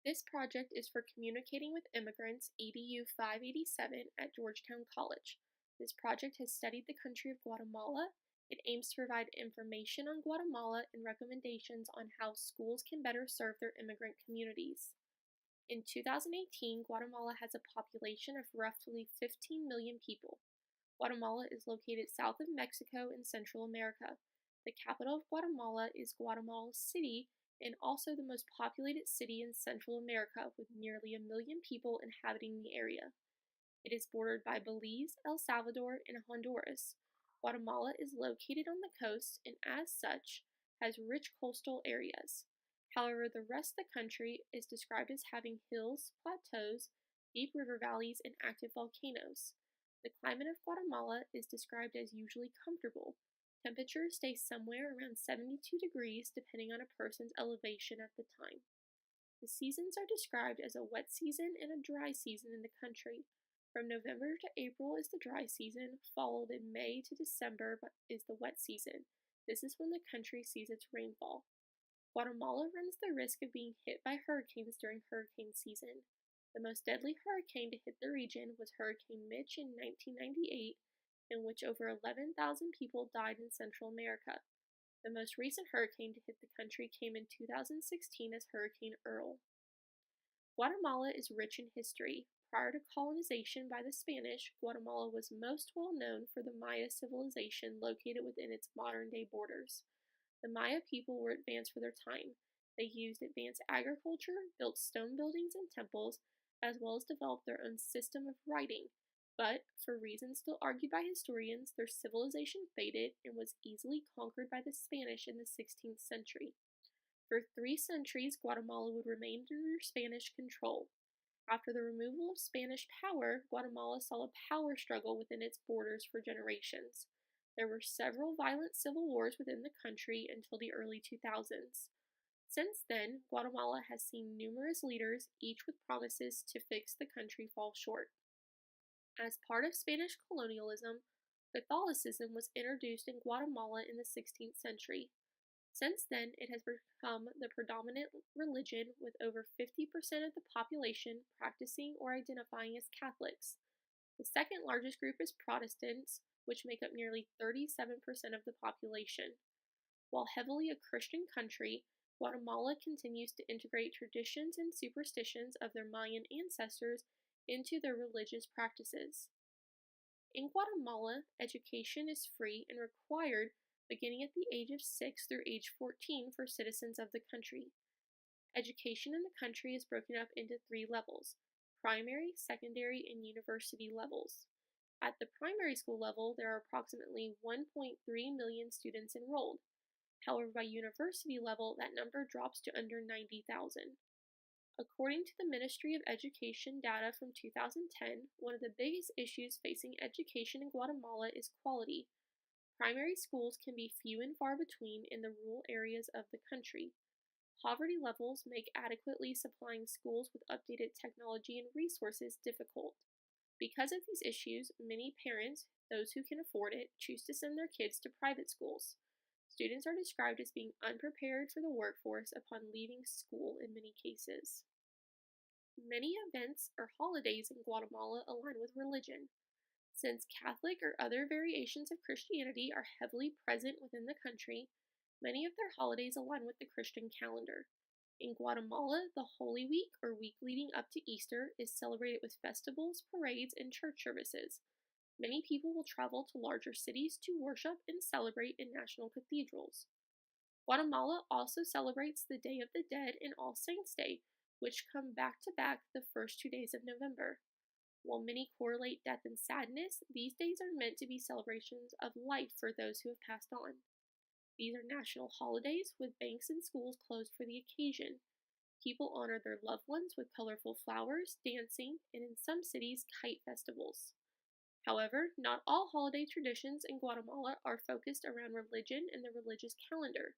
This project is for Communicating with Immigrants EDU587 at Georgetown College. This project has studied the country of Guatemala. It aims to provide information on Guatemala and recommendations on how schools can better serve their immigrant communities. In 2018, Guatemala has a population of roughly 15 million people. Guatemala is located south of Mexico in Central America. The capital of Guatemala is Guatemala City and also the most populated city in Central America with nearly a million people inhabiting the area. It is bordered by Belize, El Salvador, and Honduras. Guatemala is located on the coast and, as such, has rich coastal areas. However, the rest of the country is described as having hills, plateaus, deep river valleys, and active volcanoes. The climate of Guatemala is described as usually comfortable. Temperatures stay somewhere around 72 degrees depending on a person's elevation at the time. The seasons are described as a wet season and a dry season in the country. From November to April is the dry season, followed in May to December is the wet season. This is when the country sees its rainfall. Guatemala runs the risk of being hit by hurricanes during hurricane season. The most deadly hurricane to hit the region was Hurricane Mitch in 1998, in which over 11,000 people died in Central America. The most recent hurricane to hit the country came in 2016 as Hurricane Earl. Guatemala is rich in history. Prior to colonization by the Spanish, Guatemala was most well known for the Maya civilization located within its modern-day borders. The Maya people were advanced for their time. They used advanced agriculture, built stone buildings and temples, as well as developed their own system of writing. But, for reasons still argued by historians, their civilization faded and was easily conquered by the Spanish in the 16th century. For 3 centuries, Guatemala would remain under Spanish control. After the removal of Spanish power, Guatemala saw a power struggle within its borders for generations. There were several violent civil wars within the country until the early 2000s. Since then, Guatemala has seen numerous leaders, each with promises to fix the country fall short. As part of Spanish colonialism, Catholicism was introduced in Guatemala in the 16th century. Since then, it has become the predominant religion, with over 50% of the population practicing or identifying as Catholics. The second largest group is Protestants, which make up nearly 37% of the population. While heavily a Christian country, Guatemala continues to integrate traditions and superstitions of their Mayan ancestors into their religious practices. In Guatemala, education is free and required beginning at the age of 6 through age 14 for citizens of the country. Education in the country is broken up into 3 levels: primary, secondary, and university levels. At the primary school level, there are approximately 1.3 million students enrolled. However, by university level, that number drops to under 90,000. According to the Ministry of Education data from 2010, one of the biggest issues facing education in Guatemala is quality. Primary schools can be few and far between in the rural areas of the country. Poverty levels make adequately supplying schools with updated technology and resources difficult. Because of these issues, many parents, those who can afford it, choose to send their kids to private schools. Students are described as being unprepared for the workforce upon leaving school in many cases. Many events or holidays in Guatemala align with religion. Since Catholic or other variations of Christianity are heavily present within the country, many of their holidays align with the Christian calendar. In Guatemala, the Holy Week, or week leading up to Easter, is celebrated with festivals, parades, and church services. Many people will travel to larger cities to worship and celebrate in national cathedrals. Guatemala also celebrates the Day of the Dead and All Saints' Day, which come back to back the first 2 days of November. While many correlate death and sadness, these days are meant to be celebrations of life for those who have passed on. These are national holidays, with banks and schools closed for the occasion. People honor their loved ones with colorful flowers, dancing, and in some cities, kite festivals. However, not all holiday traditions in Guatemala are focused around religion and the religious calendar.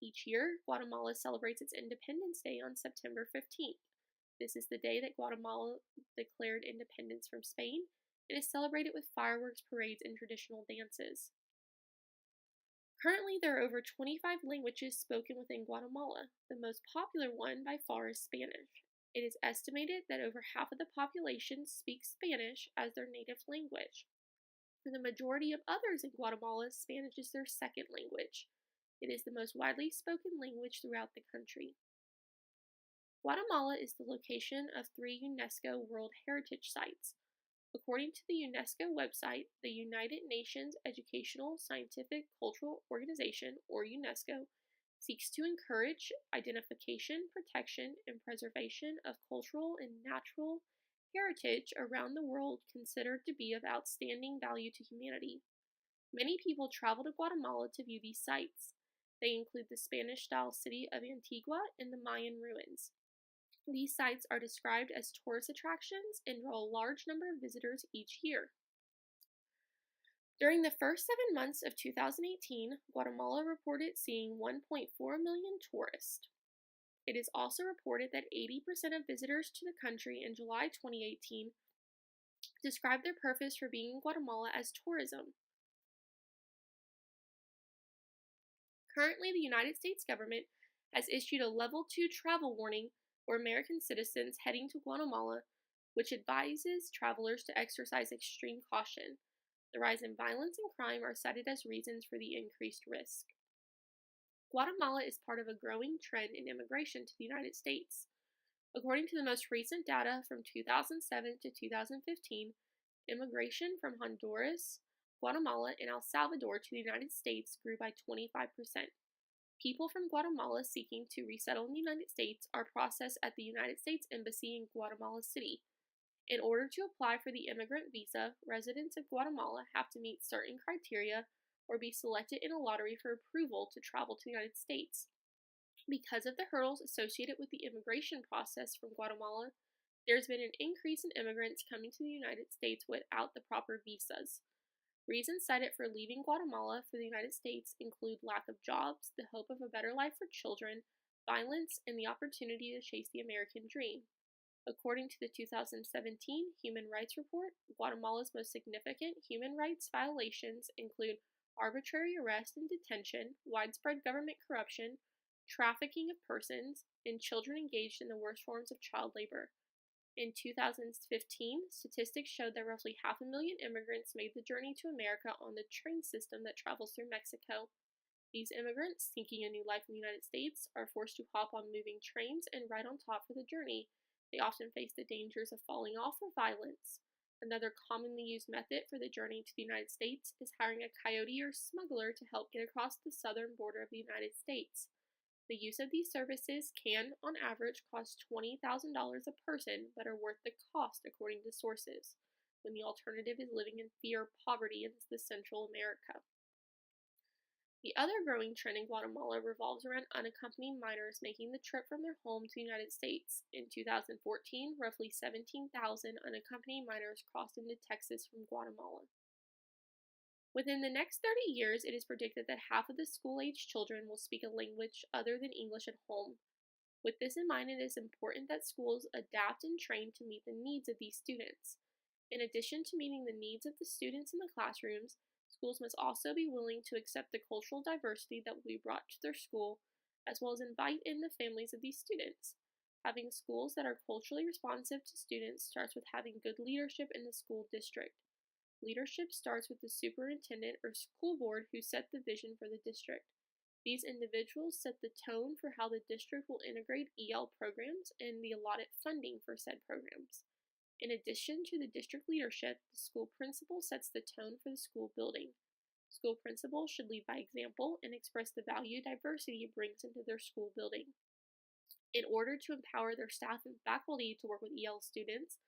Each year, Guatemala celebrates its Independence Day on September 15th. This is the day that Guatemala declared independence from Spain and is celebrated with fireworks, parades, and traditional dances. Currently, there are over 25 languages spoken within Guatemala. The most popular one by far is Spanish. It is estimated that over half of the population speaks Spanish as their native language. For the majority of others in Guatemala, Spanish is their second language. It is the most widely spoken language throughout the country. Guatemala is the location of 3 UNESCO World Heritage Sites. According to the UNESCO website, the United Nations Educational, Scientific, Cultural Organization, or UNESCO, seeks to encourage identification, protection, and preservation of cultural and natural heritage around the world considered to be of outstanding value to humanity. Many people travel to Guatemala to view these sites. They include the Spanish-style city of Antigua and the Mayan ruins. These sites are described as tourist attractions and draw a large number of visitors each year. During the first 7 months of 2018, Guatemala reported seeing 1.4 million tourists. It is also reported that 80% of visitors to the country in July 2018 described their purpose for being in Guatemala as tourism. Currently, the United States government has issued a Level 2 travel warning for American citizens heading to Guatemala, which advises travelers to exercise extreme caution. The rise in violence and crime are cited as reasons for the increased risk. Guatemala is part of a growing trend in immigration to the United States. According to the most recent data from 2007 to 2015, immigration from Honduras, Guatemala, and El Salvador to the United States grew by 25%. People from Guatemala seeking to resettle in the United States are processed at the United States Embassy in Guatemala City. In order to apply for the immigrant visa, residents of Guatemala have to meet certain criteria or be selected in a lottery for approval to travel to the United States. Because of the hurdles associated with the immigration process from Guatemala, there's been an increase in immigrants coming to the United States without the proper visas. Reasons cited for leaving Guatemala for the United States include lack of jobs, the hope of a better life for children, violence, and the opportunity to chase the American dream. According to the 2017 Human Rights Report, Guatemala's most significant human rights violations include arbitrary arrest and detention, widespread government corruption, trafficking of persons, and children engaged in the worst forms of child labor. In 2015, statistics showed that roughly 500,000 immigrants made the journey to America on the train system that travels through Mexico. These immigrants, seeking a new life in the United States, are forced to hop on moving trains and ride on top for the journey. They often face the dangers of falling off or violence. Another commonly used method for the journey to the United States is hiring a coyote or smuggler to help get across the southern border of the United States. The use of these services can, on average, cost $20,000 a person, but are worth the cost according to sources, when the alternative is living in fear of poverty in Central America. The other growing trend in Guatemala revolves around unaccompanied minors making the trip from their home to the United States. In 2014, roughly 17,000 unaccompanied minors crossed into Texas from Guatemala. Within the next 30 years, it is predicted that half of the school-aged children will speak a language other than English at home. With this in mind, it is important that schools adapt and train to meet the needs of these students. In addition to meeting the needs of the students in the classrooms, schools must also be willing to accept the cultural diversity that will be brought to their school, as well as invite in the families of these students. Having schools that are culturally responsive to students starts with having good leadership in the school district. Leadership starts with the superintendent or school board who set the vision for the district. These individuals set the tone for how the district will integrate EL programs and the allotted funding for said programs. In addition to the district leadership, the school principal sets the tone for the school building. School principals should lead by example and express the value diversity brings into their school building. In order to empower their staff and faculty to work with EL students,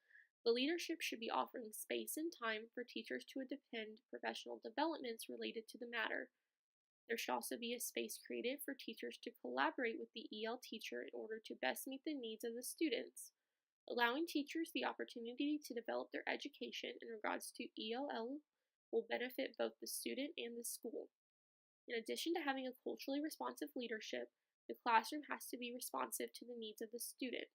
the leadership should be offering space and time for teachers to attend professional developments related to the matter. There should also be a space created for teachers to collaborate with the EL teacher in order to best meet the needs of the students. Allowing teachers the opportunity to develop their education in regards to ELL will benefit both the student and the school. In addition to having a culturally responsive leadership, the classroom has to be responsive to the needs of the student.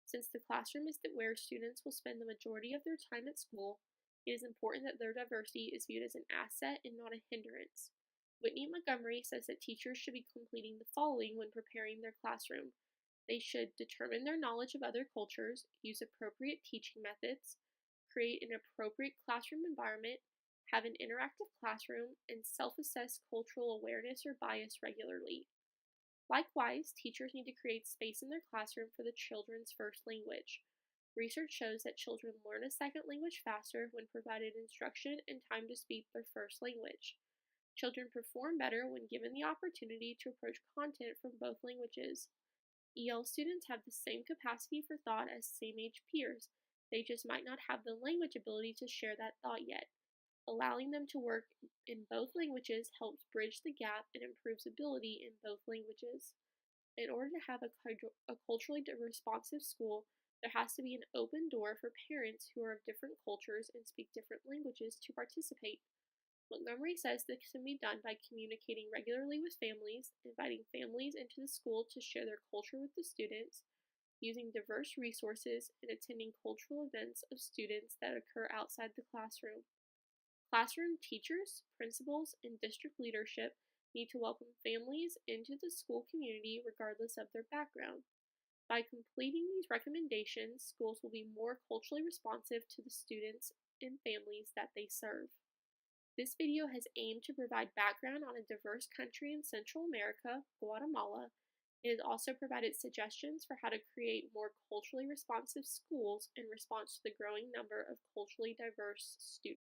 Since the classroom is where students will spend the majority of their time at school, it is important that their diversity is viewed as an asset and not a hindrance. Whitney Montgomery says that teachers should be completing the following when preparing their classroom: They should determine their knowledge of other cultures, use appropriate teaching methods, create an appropriate classroom environment, have an interactive classroom, and self assess cultural awareness or bias regularly. Likewise, teachers need to create space in their classroom for the children's first language. Research shows that children learn a second language faster when provided instruction and time to speak their first language. Children perform better when given the opportunity to approach content from both languages. EL students have the same capacity for thought as same age peers, they just might not have the language ability to share that thought yet. Allowing them to work in both languages helps bridge the gap and improves ability in both languages. In order to have a culturally responsive school, there has to be an open door for parents who are of different cultures and speak different languages to participate. Montgomery says this can be done by communicating regularly with families, inviting families into the school to share their culture with the students, using diverse resources, and attending cultural events of students that occur outside the classroom. Classroom teachers, principals, and district leadership need to welcome families into the school community regardless of their background. By completing these recommendations, schools will be more culturally responsive to the students and families that they serve. This video has aimed to provide background on a diverse country in Central America, Guatemala. It has also provided suggestions for how to create more culturally responsive schools in response to the growing number of culturally diverse students.